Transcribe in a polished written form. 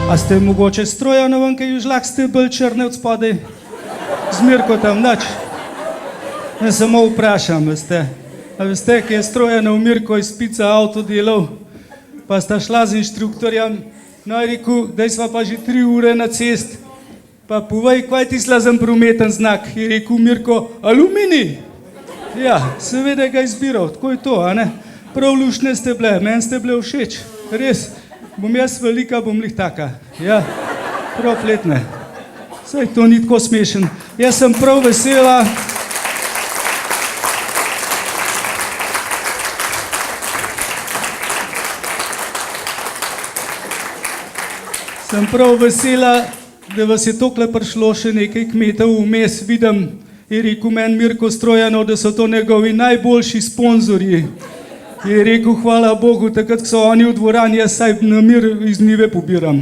A ste mogoče Strojanov, ki už lahko ste bolj črne od spodaj? Zmirko tam, nič. Ne samo vprašam, veste. A veste, ki je Strojanov Mirko iz Pica avto delal, pa sta šla z inštruktorjem, no je rekel, daj sva pa že 3 ure na cest, pa povej, kaj ti slazen prometen znak? Je rekel Mirko, aluminij. Ja, seveda ga izbiral, tako je to, a ne? Prav luštne ste bile, meni ste bile všeč, res. Bom jaz velika, bom lih taka. Ja, prav fletne. Saj to ni tako smešen. Jaz sem prav vesela. Sem prav vesela, da vas je tokle prišlo še nekaj kmetov vmes. Vidim, je rekel meni Mirko Strojanov, da so to njegovi najboljši sponzorji. Je rekel, hvala Bogu, takrat, ko so oni v dvorani, jaz saj na mir iz njive pobiram.